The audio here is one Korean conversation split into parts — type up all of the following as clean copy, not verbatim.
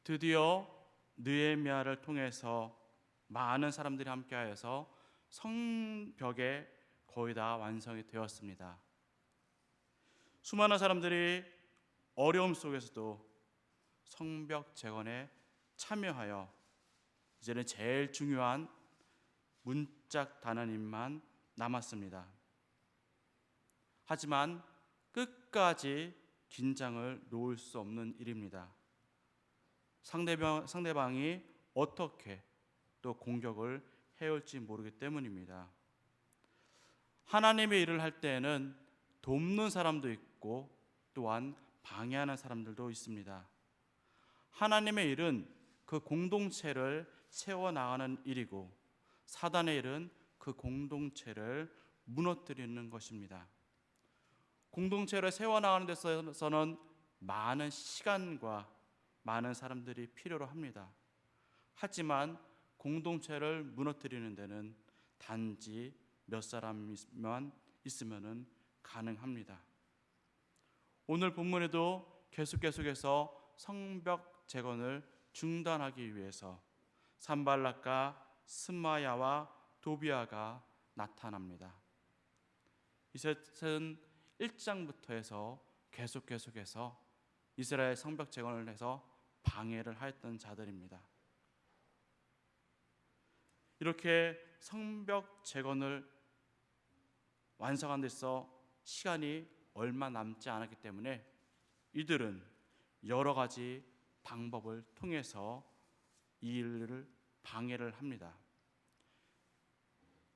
드디어 느헤미야를 통해서 많은 사람들이 함께하여서 성벽에 거의 다 완성이 되었습니다. 수많은 사람들이 어려움 속에서도 성벽 재건에 참여하여 이제는 제일 중요한 문짝 다는 일만 남았습니다. 하지만 끝까지 긴장을 놓을 수 없는 일입니다. 상대방이 어떻게 또 공격을 해올지 모르기 때문입니다. 하나님의 일을 할 때에는 돕는 사람도 있고 또한 방해하는 사람들도 있습니다. 하나님의 일은 그 공동체를 세워나가는 일이고, 사단의 일은 그 공동체를 무너뜨리는 것입니다. 공동체를 세워나가는 데서는 많은 시간과 많은 사람들이 필요로 합니다. 하지만 공동체를 무너뜨리는 데는 단지 몇 사람만 있으면 가능합니다. 오늘 본문에도 계속해서 성벽 재건을 중단하기 위해서 산발락과 스마야와 도비아가 나타납니다. 이셋은 1장부터 해서 계속해서 이스라엘 성벽 재건을 해서 방해를 하였던 자들입니다. 이렇게 성벽 재건을 완성한 데서 시간이 얼마 남지 않았기 때문에 이들은 여러 가지 방법을 통해서 이 일을 방해를 합니다.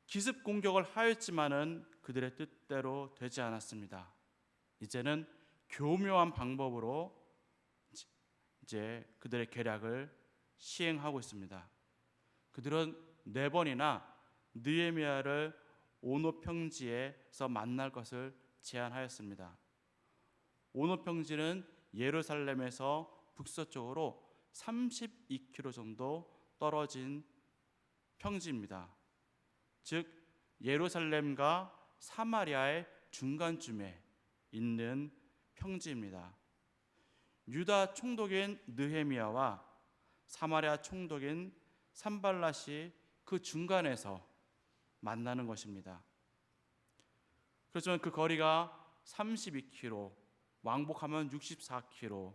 기습 공격을 하였지만은 그들의 뜻대로 되지 않았습니다. 이제는 교묘한 방법으로 이제 그들의 계략을 시행하고 있습니다. 그들은 4번이나 느헤미야를 오노 평지에서 만날 것을 제안하였습니다. 오노 평지는 예루살렘에서 북서쪽으로 32km 정도 떨어진 평지입니다. 즉 예루살렘과 사마리아의 중간쯤에 있는 평지입니다. 유다 총독인 느헤미야와 사마리아 총독인 산발랏이 그 중간에서 만나는 것입니다. 그렇지만 그 거리가 32km, 왕복하면 64km,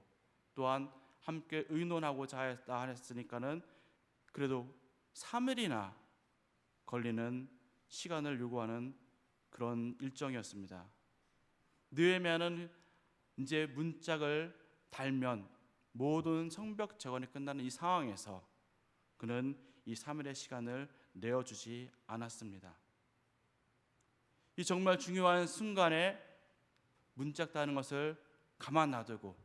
또한 함께 의논하고자 했으니까는 그래도 3일이나 걸리는 시간을 요구하는 그런 일정이었습니다. 느헤미야는 이제 문짝을 달면 모든 성벽 재건이 끝나는 이 상황에서 그는 이 3일의 시간을 내어주지 않았습니다. 이 정말 중요한 순간에 문짝 다는 것을 가만 놔두고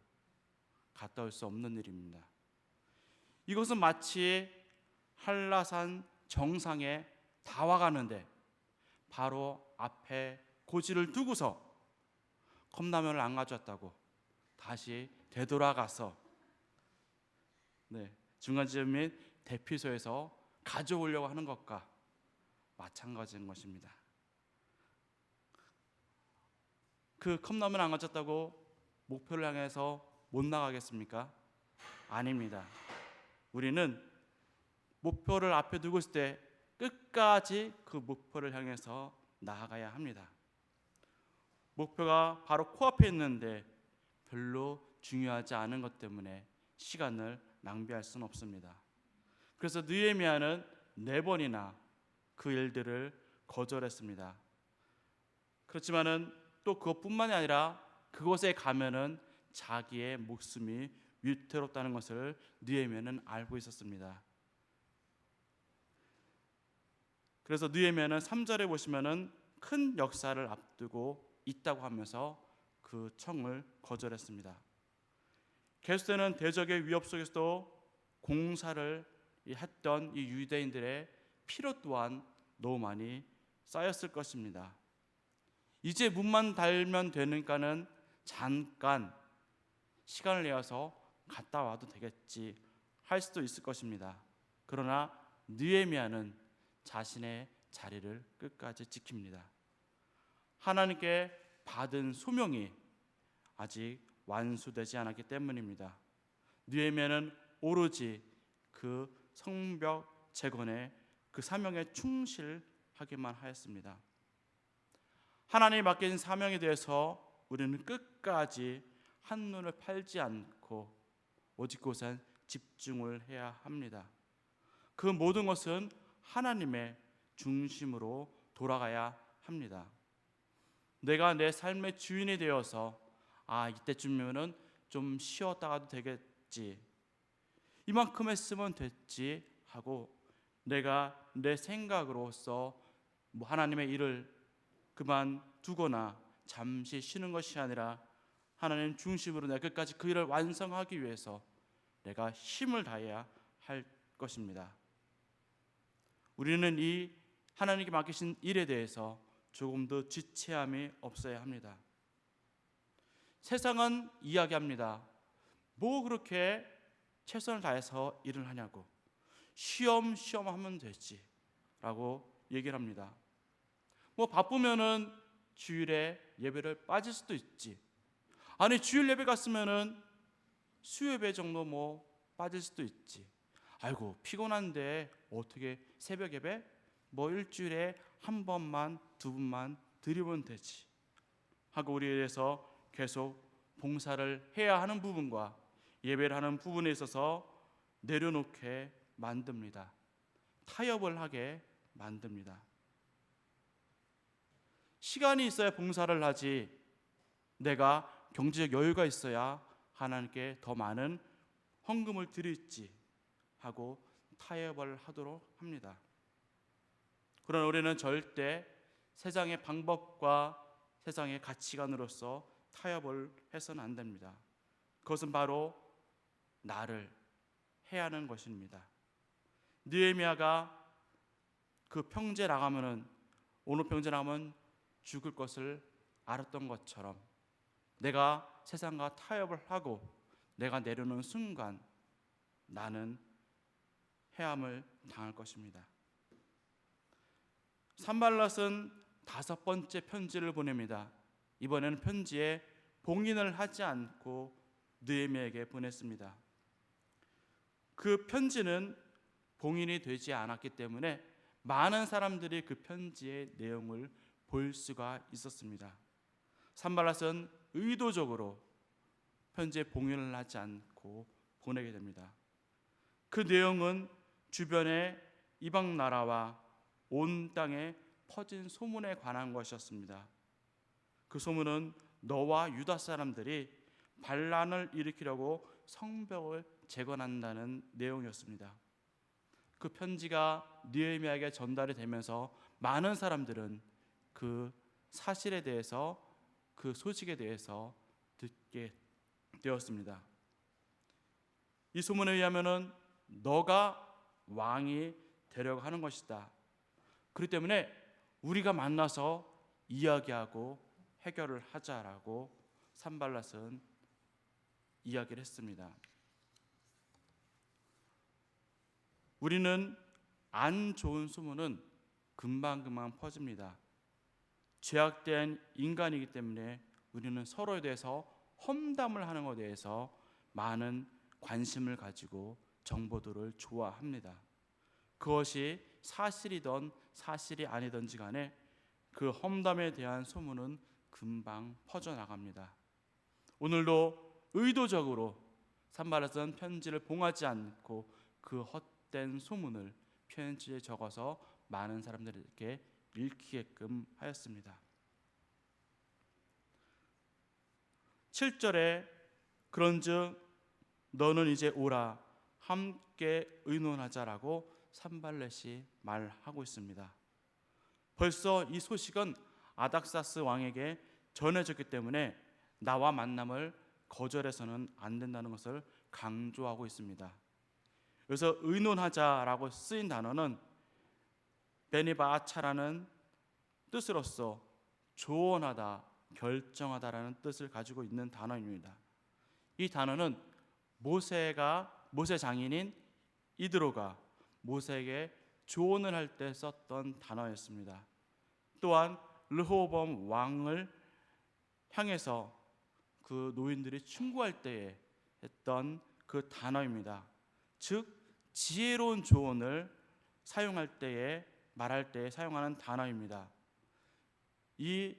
갔다 올 수 없는 일입니다. 이것은 마치 한라산 정상에 다 와가는데 바로 앞에 고지를 두고서 컵라면을 안 가져왔다고 다시 되돌아가서 중간지점인 대피소에서 가져오려고 하는 것과 마찬가지인 것입니다. 그 컵라면 안 가졌다고 목표를 향해서 못 나가겠습니까? 아닙니다. 우리는 목표를 앞에 두고 있을 때 끝까지 그 목표를 향해서 나아가야 합니다. 목표가 바로 코앞에 있는데 별로 중요하지 않은 것 때문에 시간을 낭비할 수는 없습니다. 그래서 느헤미야는 4번이나 그 일들을 거절했습니다. 그렇지만은 또 그것뿐만이 아니라 그곳에 가면은 자기의 목숨이 위태롭다는 것을 느헤미야는 알고 있었습니다. 그래서 느헤미야는 3절에 보시면은 큰 역사를 앞두고 있다고 하면서 그 청을 거절했습니다. 계속되는 대적의 위협 속에서도 공사를 했던 이 유대인들의 피로 또한 너무 많이 쌓였을 것입니다. 이제 문만 달면 되니까는 잠깐 시간을 내어서 갔다 와도 되겠지 할 수도 있을 것입니다. 그러나 느헤미야는 자신의 자리를 끝까지 지킵니다. 하나님께 받은 소명이 아직 완수되지 않았기 때문입니다. 느헤미야는 오로지 그 성벽 재건의 그 사명에 충실하기만 하였습니다. 하나님이 맡긴 사명에 대해서 우리는 끝까지 한눈을 팔지 않고 오직 그것에 집중을 해야 합니다. 그 모든 것은 하나님의 중심으로 돌아가야 합니다. 내가 내 삶의 주인이 되어서 이때쯤이면은 좀 쉬었다가도 되겠지, 이만큼 했으면 됐지 하고 내가 내 생각으로서 하나님의 일을 그만두거나 잠시 쉬는 것이 아니라 하나님 중심으로 내가 끝까지 그 일을 완성하기 위해서 내가 힘을 다해야 할 것입니다. 우리는 이 하나님께 맡기신 일에 대해서 조금 더 지체함이 없어야 합니다. 세상은 이야기합니다. 뭐 그렇게 최선을 다해서 일을 하냐고, 쉬엄쉬엄 하면 되지 라고 얘기를 합니다. 뭐 바쁘면은 주일에 예배를 빠질 수도 있지, 아니 주일 예배 갔으면은 수요예배 정도 뭐 빠질 수도 있지, 아이고 피곤한데 어떻게 새벽 예배 뭐 일주일에 한 번만 두 번만 드리면 되지 하고 우리에 대해서 계속 봉사를 해야 하는 부분과 예배를 하는 부분에 있어서 내려놓게 만듭니다. 타협을 하게 만듭니다. 시간이 있어야 봉사를 하지, 내가 경제적 여유가 있어야 하나님께 더 많은 헌금을 드릴지 하고 타협을 하도록 합니다. 그러나 우리는 절대 세상의 방법과 세상의 가치관으로서 타협을 해서는 안 됩니다. 그것은 바로 나를 해야 하는 것입니다. 느헤미야가 그 평지에 나가면은, 어느 평지에 나가면 죽을 것을 알았던 것처럼 내가 세상과 타협을 하고 내가 내려놓는 순간 나는 해함을 당할 것입니다. 산발랏은 5번째 편지를 보냅니다. 이번에는 편지에 봉인을 하지 않고 느헤미야에게 보냈습니다. 그 편지는 봉인이 되지 않았기 때문에 많은 사람들이 그 편지의 내용을 볼 수가 있었습니다. 산발랏은 의도적으로 편지에 봉인을 하지 않고 보내게 됩니다. 그 내용은 주변의 이방 나라와 온 땅에 퍼진 소문에 관한 것이었습니다. 그 소문은 너와 유다 사람들이 반란을 일으키려고 성벽을 재건한다는 내용이었습니다. 그 편지가 느헤미야에게 전달이 되면서 많은 사람들은 그 사실에 대해서, 그 소식에 대해서 듣게 되었습니다. 이 소문에 의하면은 너가 왕이 되려고 하는 것이다. 그렇기 때문에 우리가 만나서 이야기하고 해결을 하자라고 산발랏은 이야기를 했습니다. 우리는 안 좋은 소문은 금방금방 퍼집니다. 죄악된 인간이기 때문에 우리는 서로에 대해서 험담을 하는 것에 대해서 많은 관심을 가지고 정보들을 좋아합니다. 그것이 사실이든 사실이 아니든지 간에 그 험담에 대한 소문은 금방 퍼져나갑니다. 오늘도 의도적으로 산발랏은 편지를 봉하지 않고 그 헛된 소문을 편지에 적어서 많은 사람들에게 읽히게끔 하였습니다. 7절에 그런즉 너는 이제 오라 함께 의논하자라고 산발렛이 말하고 있습니다. 벌써 이 소식은 아닥사스 왕에게 전해졌기 때문에 나와 만남을 거절해서는 안 된다는 것을 강조하고 있습니다. 여기서 의논하자라고 쓰인 단어는 베니바아차라는 뜻으로서 조언하다, 결정하다라는 뜻을 가지고 있는 단어입니다. 이 단어는 모세 장인인 이드로가 모세에게 조언을 할 때 썼던 단어였습니다. 또한 르호보암 왕을 향해서 그 노인들이 충고할 때에 했던 그 단어입니다. 즉 지혜로운 조언을 사용할 때에 말할 때에 사용하는 단어입니다. 이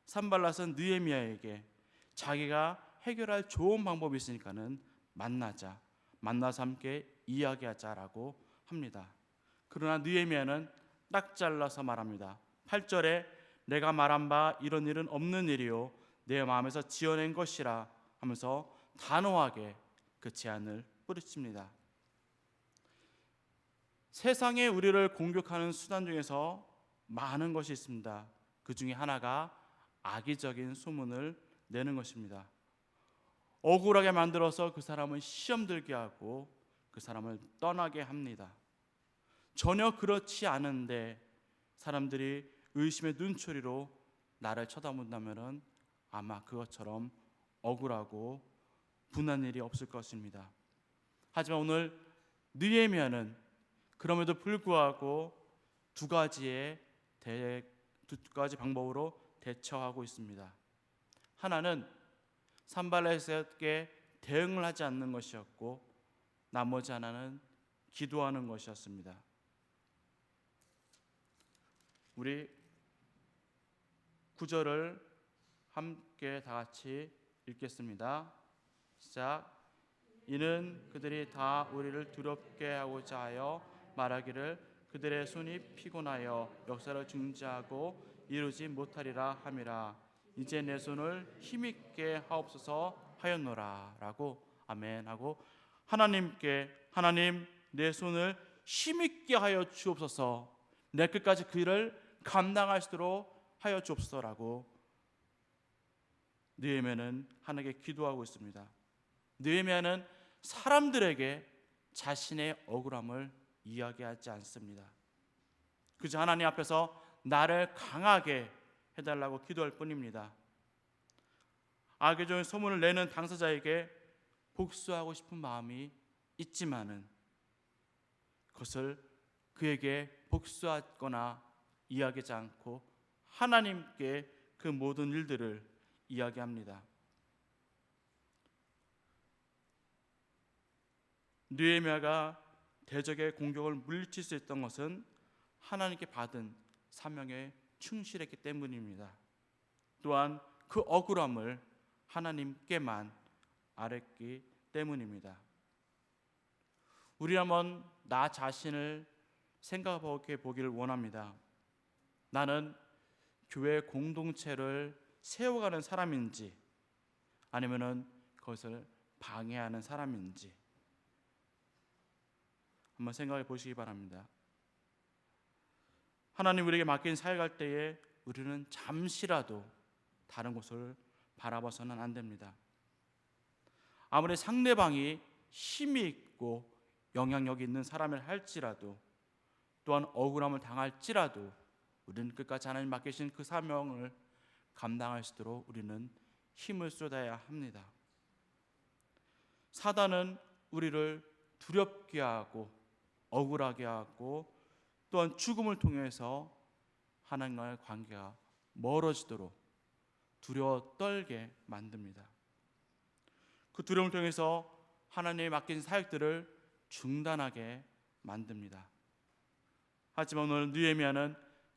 산발랏은 느헤미야에게 자기가 해결할 좋은 방법이 있으니까는 만나서 함께 이야기하자라고 합니다. 그러나 느헤미야는 딱 잘라서 말합니다. 8절에 내가 말한 바 이런 일은 없는 일이요 내 마음에서 지어낸 것이라 하면서 단호하게 그 제안을 뿌리칩니다. 세상에 우리를 공격하는 수단 중에서 많은 것이 있습니다. 그 중에 하나가 악의적인 소문을 내는 것입니다. 억울하게 만들어서 그 사람을 시험 들게 하고 그 사람을 떠나게 합니다. 전혀 그렇지 않은데 사람들이 의심의 눈초리로 나를 쳐다본다면 아마 그것처럼 억울하고 분한 일이 없을 것입니다. 하지만 오늘 느헤미야는 그럼에도 불구하고 두 가지 방법으로 대처하고 있습니다. 하나는 산발랏에게 대응을 하지 않는 것이었고 나머지 하나는 기도하는 것이었습니다. 우리 9절을 함께 다 같이 읽겠습니다. 시작. 이는 그들이 다 우리를 두렵게 하고자 하여 말하기를 그들의 손이 피곤하여 역사를 중지하고 이루지 못하리라 함이라. 이제 내 손을 힘있게 하옵소서 하였노라 라고 아멘 하고 하나님께 하나님 내 손을 힘있게 하여 주옵소서 내 끝까지 그 일을 감당할 수 있도록 하여 주옵소서라고 느헤미야는 하나님께 기도하고 있습니다. 느헤미야는 사람들에게 자신의 억울함을 이야기하지 않습니다. 그저 하나님 앞에서 나를 강하게 해달라고 기도할 뿐입니다. 악의적인 소문을 내는 당사자에게 복수하고 싶은 마음이 있지만은 그것을 그에게 복수하거나 이야기하지 않고 하나님께 그 모든 일들을 이야기합니다. 느헤미야가 대적의 공격을 물리칠 수 있던 것은 하나님께 받은 사명에 충실했기 때문입니다. 또한 그 억울함을 하나님께만 아뢰기 때문입니다. 우리 한번 나 자신을 생각해 보기를 원합니다. 나는 교회 공동체를 세워가는 사람인지 아니면은 그것을 방해하는 사람인지 한번 생각해 보시기 바랍니다. 하나님 우리에게 맡긴 사역할 때에 우리는 잠시라도 다른 곳을 바라봐서는 안 됩니다. 아무리 상대방이 힘이 있고 영향력이 있는 사람을 할지라도 또한 억울함을 당할지라도 우리는 끝까지 하나님 맡기신 그 사명을 감당할 수 있도록 우리는 힘을 쏟아야 합니다. 사단은 우리를 두렵게 하고 억울하게 하고 또한 죽음을 통해서 하나님과의 관계가 멀어지도록 두려워 떨게 만듭니다. 그 두려움을 통해서 하나님이 맡긴 사역들을 중단하게 만듭니다. 하지만 오늘 느헤미야는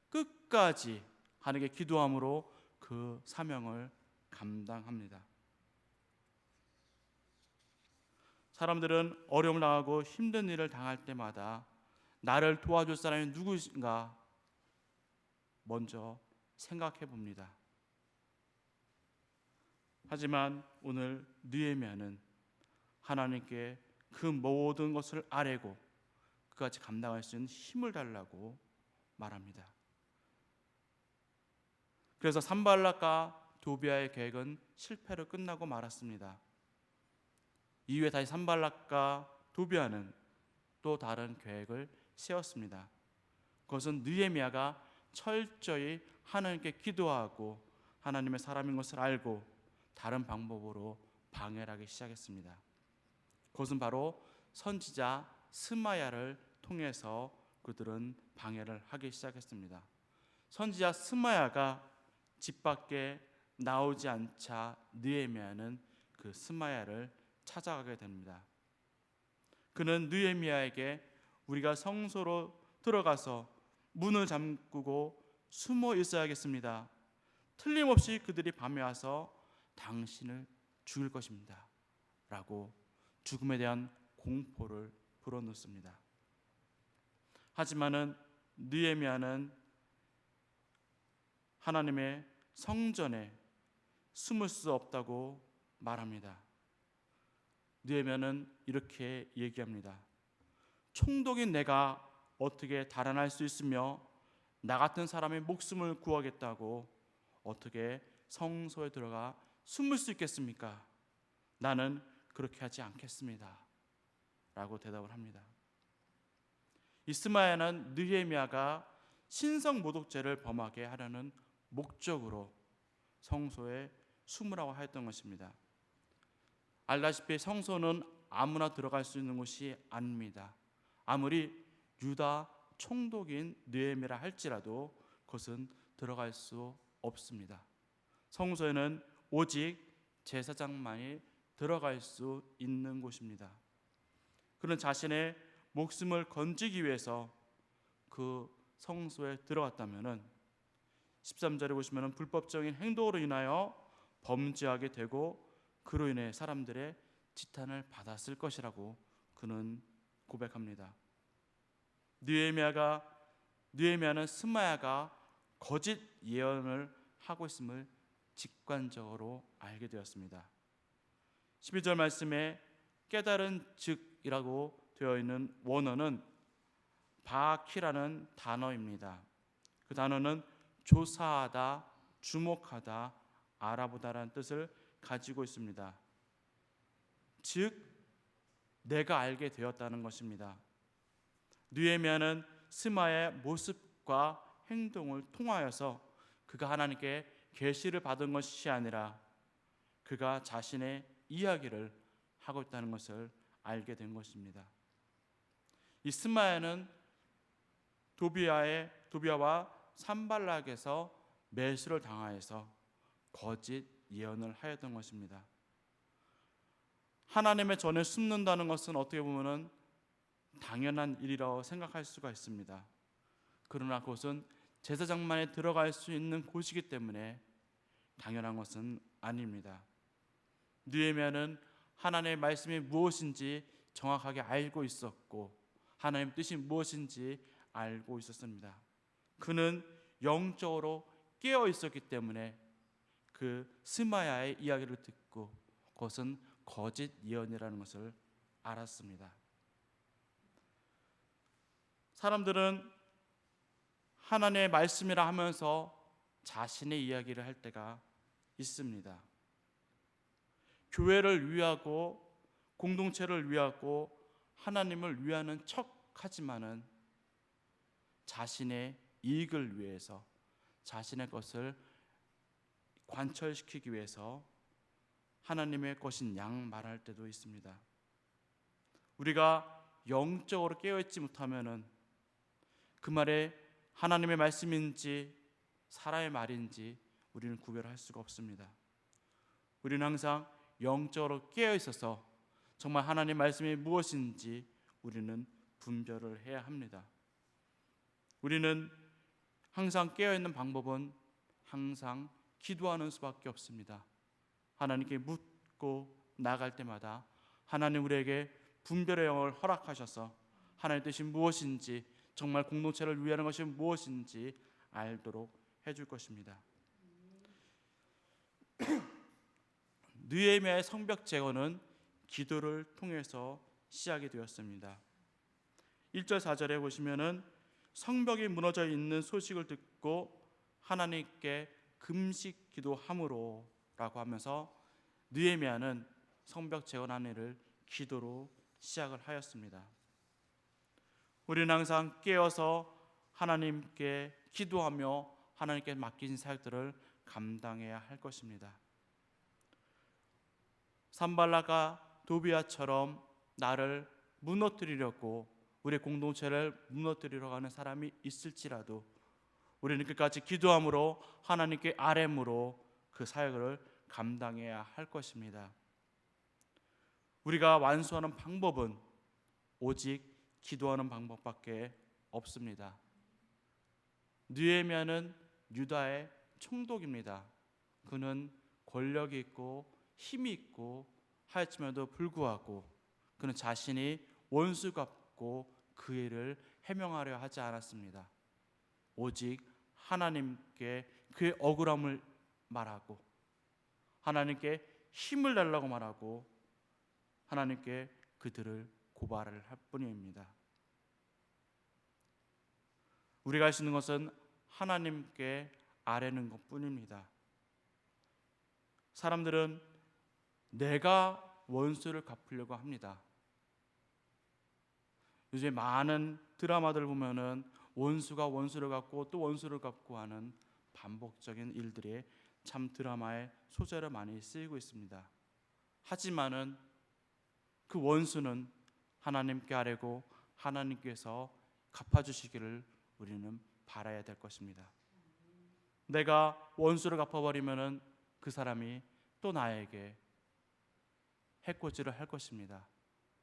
끝까지 하나님께 기도함으로 그 사명을 감당합니다. 사람들은 어려움을 당하고 힘든 일을 당할 때마다 나를 도와줄 사람이 누구인가 먼저 생각해 봅니다. 하지만 오늘 느헤미야는 하나님께 그 모든 것을 아뢰고 그까지 감당할 수 있는 힘을 달라고 말합니다. 그래서 산발락과 도비아의 계획은 실패로 끝나고 말았습니다. 이후에 다시 산발락과 도비아는 또 다른 계획을 세웠습니다. 그것은 느헤미야가 철저히 하나님께 기도하고 하나님의 사람인 것을 알고 다른 방법으로 방해를 하기 시작했습니다. 그것은 바로 선지자 스마야를 통해서 그들은 방해를 하기 시작했습니다. 선지자 스마야가 집 밖에 나오지 않자 느헤미야는 그 스마야를 찾아가게 됩니다. 그는 느헤미야에게 우리가 성소로 들어가서 문을 잠그고 숨어 있어야겠습니다. 틀림없이 그들이 밤에 와서 당신을 죽일 것입니다. 라고 죽음에 대한 공포를 불어넣습니다. 하지만은 느헤미야는 하나님의 성전에 숨을 수 없다고 말합니다. 느헤미야는 이렇게 얘기합니다. 총독인 내가 어떻게 달아날 수 있으며 나 같은 사람의 목숨을 구하겠다고 어떻게 성소에 들어가 숨을 수 있겠습니까? 나는 그렇게 하지 않겠습니다. 라고 대답을 합니다. 이 스마야는 느헤미야가 신성 모독죄를 범하게 하려는 목적으로 성소에 숨으라고 하였던 것입니다. 알다시피 성소는 아무나 들어갈 수 있는 곳이 아닙니다. 아무리 유다 총독인 느헤미야라 할지라도 그것은 들어갈 수 없습니다. 성소에는 오직 제사장만이 들어갈 수 있는 곳입니다. 그는 자신의 목숨을 건지기 위해서 그 성소에 들어갔다면은 13절에 보시면은 불법적인 행동으로 인하여 범죄하게 되고 그로 인해 사람들의 지탄을 받았을 것이라고 그는 고백합니다. 느헤미야는 스마야가 거짓 예언을 하고 있음을 직관적으로 알게 되었습니다. 12절 말씀에 깨달은 즉이라고 되어 있는 원어는 바키라는 단어입니다. 그 단어는 조사하다, 주목하다, 알아보다라는 뜻을 가지고 있습니다. 즉 내가 알게 되었다는 것입니다. 느헤미야는 스마야의 모습과 행동을 통하여서 그가 하나님께 계시를 받은 것이 아니라 그가 자신의 이야기를 하고 있다는 것을 알게 된 것입니다. 이 스마야는 도비야와 산발락에서 매수를 당하여서 거짓 예언을 하였던 것입니다. 하나님의 전에 숨는다는 것은 어떻게 보면 당연한 일이라고 생각할 수가 있습니다. 그러나 그것은 제사장만이 들어갈 수 있는 곳이기 때문에 당연한 것은 아닙니다. 느헤미야는 하나님의 말씀이 무엇인지 정확하게 알고 있었고 하나님의 뜻이 무엇인지 알고 있었습니다. 그는 영적으로 깨어 있었기 때문에 그 스마야의 이야기를 듣고 그것은 거짓 예언이라는 것을 알았습니다. 사람들은 하나님의 말씀이라 하면서 자신의 이야기를 할 때가 있습니다. 교회를 위하고 공동체를 위하고 하나님을 위하는 척 하지만은 자신의 이익을 위해서 자신의 것을 관철시키기 위해서 하나님의 것인 양 말할 때도 있습니다. 우리가 영적으로 깨어있지 못하면은 그 말에 하나님의 말씀인지 사람의 말인지 우리는 구별할 수가 없습니다. 우리는 항상 영적으로 깨어 있어서 정말 하나님의 말씀이 무엇인지 우리는 분별을 해야 합니다. 우리는 항상 깨어 있는 방법은 항상 기도하는 수밖에 없습니다. 하나님께 묻고 나아갈 때마다 하나님 우리에게 분별의 영을 허락하셔서 하나님의 뜻이 무엇인지 정말 공동체를 위하는 것이 무엇인지 알도록 해줄 것입니다. 느헤미야의 성벽 재건은 기도를 통해서 시작이 되었습니다. 1절 4절에 보시면은 성벽이 무너져 있는 소식을 듣고 하나님께 금식 기도함으로 라고 하면서 느헤미야는 성벽 재건하는 일을 기도로 시작을 하였습니다. 우리는 항상 깨어서 하나님께 기도하며 하나님께 맡긴 사역들을 감당해야 할 것입니다. 산발락과 도비야처럼 나를 무너뜨리려고 우리 공동체를 무너뜨리려고 하는 사람이 있을지라도 우리는 끝까지 기도함으로 하나님께 아뢰므로 그 사역을 감당해야 할 것입니다. 우리가 완수하는 방법은 오직 기도하는 방법밖에 없습니다. 느헤미야는 유다의 총독입니다. 그는 권력이 있고 힘이 있고 하였음에도 불구하고 그는 자신이 원수 같고 그 일을 해명하려 하지 않았습니다. 오직 하나님께 그의 억울함을 말하고 하나님께 힘을 달라고 말하고 하나님께 그들을 고발을 할 뿐입니다. 우리가 할 수 있는 것은 하나님께 아뢰는 것뿐입니다. 사람들은 내가 원수를 갚으려고 합니다. 요즘 많은 드라마들 보면은 원수가 원수를 갚고 또 원수를 갚고 하는 반복적인 일들이 참 드라마의 소재로 많이 쓰이고 있습니다. 하지만은 그 원수는 하나님께 아뢰고 하나님께서 갚아주시기를 우리는 바라야 될 것입니다. 내가 원수를 갚아버리면은 그 사람이 또 나에게 해코지를 할 것입니다.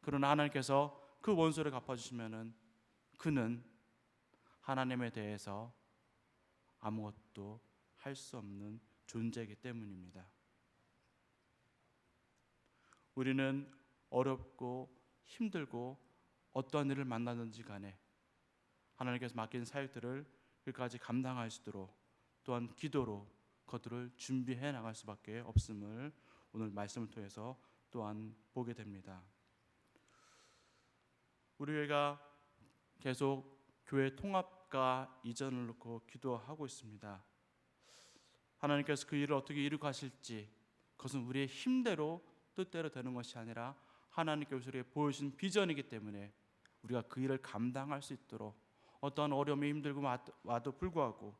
그러나 하나님께서 그 원수를 갚아주시면은 그는 하나님에 대해서 아무것도 할 수 없는 존재이기 때문입니다. 우리는 어렵고 힘들고 어떠한 일을 만나든지 간에 하나님께서 맡긴 사역들을 끝까지 감당할 수 있도록 또한 기도로 그들을 준비해 나갈 수밖에 없음을 오늘 말씀을 통해서 또한 보게 됩니다. 우리 교회가 계속 교회 통합과 이전을 놓고 기도하고 있습니다. 하나님께서 그 일을 어떻게 이루고 가실지 그것은 우리의 힘대로 뜻대로 되는 것이 아니라 하나님께서 우리에게 보여주신 비전이기 때문에 우리가 그 일을 감당할 수 있도록 어떠한 어려움이 힘들고 와도 불구하고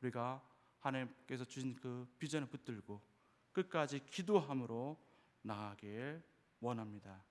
우리가 하나님께서 주신 그 비전을 붙들고 끝까지 기도함으로 나아가길 원합니다.